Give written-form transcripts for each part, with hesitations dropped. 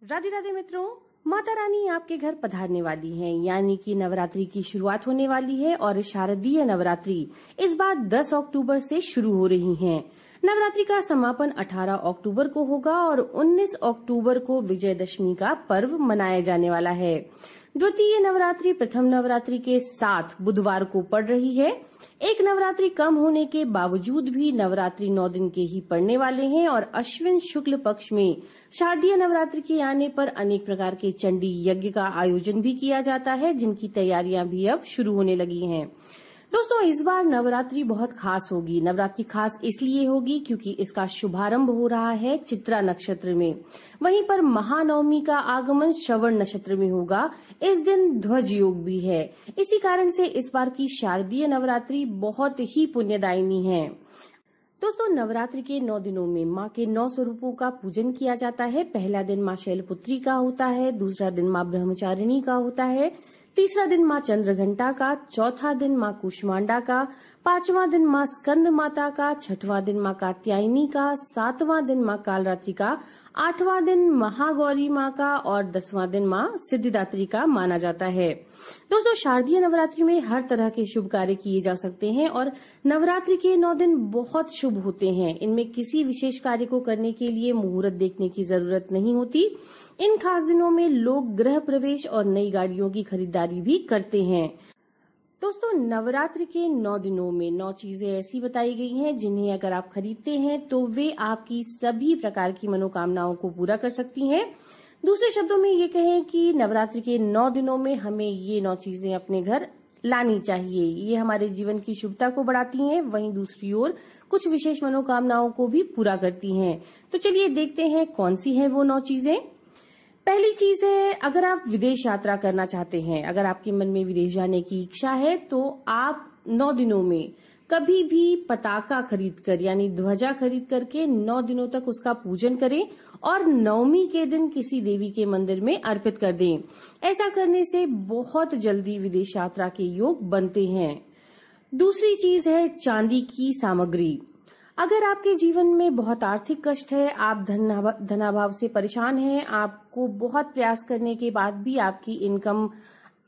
राधे राधे मित्रों, माता रानी आपके घर पधारने वाली हैं, यानी कि नवरात्रि की शुरुआत होने वाली है और शारदीय नवरात्रि इस बार 10 अक्टूबर से शुरू हो रही हैं। नवरात्रि का समापन 18 अक्टूबर को होगा और 19 अक्टूबर को विजयदशमी का पर्व मनाया जाने वाला है। द्वितीय नवरात्रि प्रथम नवरात्रि के साथ बुधवार को पड़ रही है। एक नवरात्रि कम होने के बावजूद भी नवरात्रि 9 दिन के ही पड़ने वाले हैं और अश्विन शुक्ल पक्ष में शारदीय नवरात्रि के आने पर अनेक प्रकार के चंडी यज्ञ का आयोजन भी किया जाता है, जिनकी तैयारियां भी अब शुरू होने लगी हैं। दोस्तों, इस बार नवरात्रि बहुत खास होगी। नवरात्रि खास इसलिए होगी क्योंकि इसका शुभारंभ हो रहा है चित्रा नक्षत्र में। वहीं पर महानवमी का आगमन श्रवण नक्षत्र में होगा। इस दिन ध्वज योग भी है। इसी कारण से इस बार की शारदीय नवरात्रि बहुत ही पुण्यदायिनी है। दोस्तों, नवरात्रि के 9 दिनों में माँ के 9 स्वरूपों का पूजन किया जाता है। पहला दिन माँ शैलपुत्री का होता है, दूसरा दिन माँ ब्रह्मचारिणी का होता है, तीसरा दिन माँ चंद्रघंटा का, चौथा दिन माँ कुष्मांडा का, पांचवा दिन माँ स्कंद माता का, छठवां दिन माँ कात्यायनी का, सातवां दिन माँ कालरात्रि का, आठवां दिन महागौरी माँ का और 10वां दिन माँ सिद्धिदात्री का माना जाता है। दोस्तों, शारदीय नवरात्रि में हर तरह के शुभ कार्य किए जा सकते हैं और नवरात्रि के 9 दिन बहुत शुभ होते हैं। इनमें किसी विशेष कार्य को करने के लिए मुहूर्त देखने की जरूरत नहीं होती। इन खास दिनों में लोग गृह प्रवेश और नई गाड़ियों की खरीदारी भी करते हैं। दोस्तों, नवरात्रि के 9 दिनों में 9 चीजें ऐसी बताई गई हैं जिन्हें अगर आप खरीदते हैं तो वे आपकी सभी प्रकार की मनोकामनाओं को पूरा कर सकती हैं। दूसरे शब्दों में ये कहें कि नवरात्रि के 9 दिनों में हमें ये 9 चीजें अपने घर लानी चाहिए। ये हमारे जीवन की शुभता को बढ़ाती हैं, वहीं दूसरी ओर कुछ विशेष मनोकामनाओं को भी पूरा करती हैं। तो चलिए देखते हैं कौन सी है वो 9 चीजें। पहली चीज है, अगर आप विदेश यात्रा करना चाहते हैं, अगर आपके मन में विदेश जाने की इच्छा है, तो आप 9 दिनों में कभी भी पताका खरीदकर यानी ध्वजा खरीद करके 9 दिनों तक उसका पूजन करें और नवमी के दिन किसी देवी के मंदिर में अर्पित कर दें। ऐसा करने से बहुत जल्दी विदेश यात्रा के योग बनते हैं। दूसरी चीज है चांदी की सामग्री। अगर आपके जीवन में बहुत आर्थिक कष्ट है, आप धनाभाव से परेशान हैं, आपको बहुत प्रयास करने के बाद भी आपकी इनकम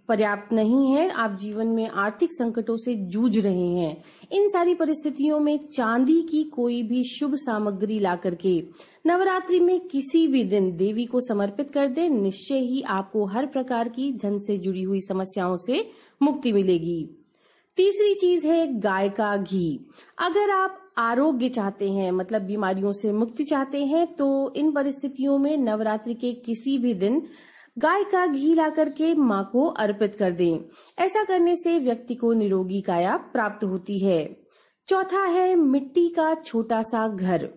पर्याप्त नहीं है, आप जीवन में आर्थिक संकटों से जूझ रहे हैं, इन सारी परिस्थितियों में चांदी की कोई भी शुभ सामग्री ला करके नवरात्रि में किसी भी दिन देवी को समर्पित कर दें। निश्चय ही आपको हर प्रकार की धन से जुड़ी हुई समस्याओं से मुक्ति मिलेगी। तीसरी चीज है गाय का घी। अगर आप आरोग्य चाहते हैं, मतलब बीमारियों से मुक्ति चाहते हैं, तो इन परिस्थितियों में नवरात्रि के किसी भी दिन गाय का घी ला करके माँ को अर्पित कर दें। ऐसा करने से व्यक्ति को निरोगी काया प्राप्त होती है। चौथा है मिट्टी का छोटा सा घर।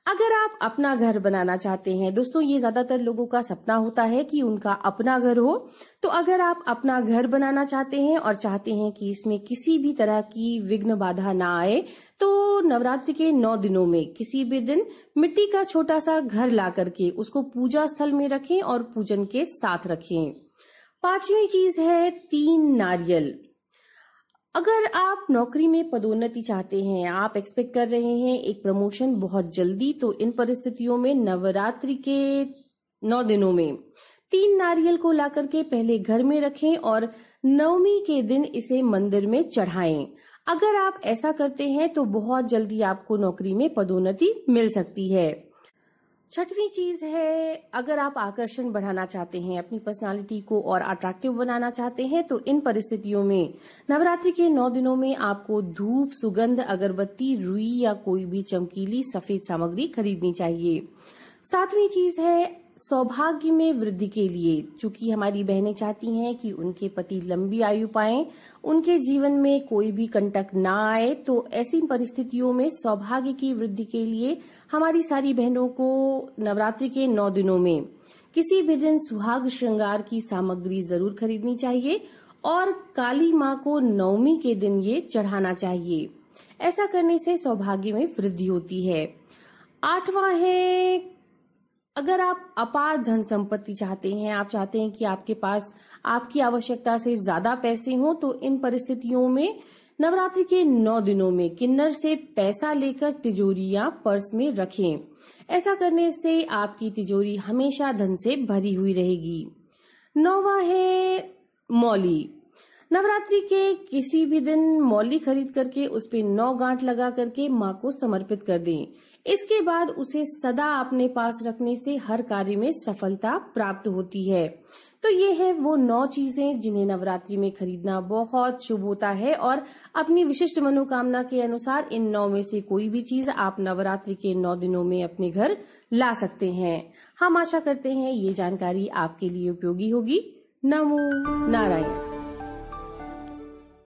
अगर आप अपना घर बनाना चाहते हैं, दोस्तों ये ज्यादातर लोगों का सपना होता है कि उनका अपना घर हो। तो अगर आप अपना घर बनाना चाहते हैं और चाहते हैं कि इसमें किसी भी तरह की विघ्न बाधा ना आए, तो नवरात्रि के 9 दिनों में किसी भी दिन मिट्टी का छोटा सा घर ला करके उसको पूजा स्थल में रखें और पूजन के साथ रखें। पांचवी चीज है 3 नारियल। अगर आप नौकरी में पदोन्नति चाहते हैं, आप एक्सपेक्ट कर रहे हैं एक प्रमोशन बहुत जल्दी, तो इन परिस्थितियों में नवरात्रि के 9 दिनों में 3 नारियल को ला करके पहले घर में रखें और नवमी के दिन इसे मंदिर में चढ़ाएं। अगर आप ऐसा करते हैं तो बहुत जल्दी आपको नौकरी में पदोन्नति मिल सकती है। छठवीं चीज है, अगर आप आकर्षण बढ़ाना चाहते हैं, अपनी पर्सनालिटी को और अट्रैक्टिव बनाना चाहते हैं, तो इन परिस्थितियों में नवरात्रि के 9 दिनों में आपको धूप, सुगंध, अगरबत्ती, रुई या कोई भी चमकीली सफेद सामग्री खरीदनी चाहिए। सातवीं चीज है सौभाग्य में वृद्धि के लिए, चूंकि हमारी बहनें चाहती हैं कि उनके पति लंबी आयु पाएं, उनके जीवन में कोई भी कंटक ना आए, तो ऐसी परिस्थितियों में सौभाग्य की वृद्धि के लिए हमारी सारी बहनों को नवरात्रि के 9 दिनों में किसी भी दिन सुहाग श्रृंगार की सामग्री जरूर खरीदनी चाहिए और काली माँ को नवमी के दिन ये चढ़ाना चाहिए। ऐसा करने से सौभाग्य में वृद्धि होती है। 8वां है, अगर आप अपार धन संपत्ति चाहते हैं, आप चाहते हैं कि आपके पास आपकी आवश्यकता से ज्यादा पैसे हों, तो इन परिस्थितियों में नवरात्रि के 9 दिनों में किन्नर से पैसा लेकर तिजोरी या पर्स में रखें। ऐसा करने से आपकी तिजोरी हमेशा धन से भरी हुई रहेगी। 9वां है मौली। नवरात्रि के किसी भी दिन मौली खरीद करके उस पे 9 गांठ लगा करके माँ को समर्पित कर दें। इसके बाद उसे सदा अपने पास रखने से हर कार्य में सफलता प्राप्त होती है। तो ये है वो 9 चीजें जिन्हें नवरात्रि में खरीदना बहुत शुभ होता है और अपनी विशिष्ट मनोकामना के अनुसार इन 9 में से कोई भी चीज आप नवरात्रि के 9 दिनों में अपने घर ला सकते हैं। हम आशा करते हैं ये जानकारी आपके लिए उपयोगी होगी। नमो नारायण।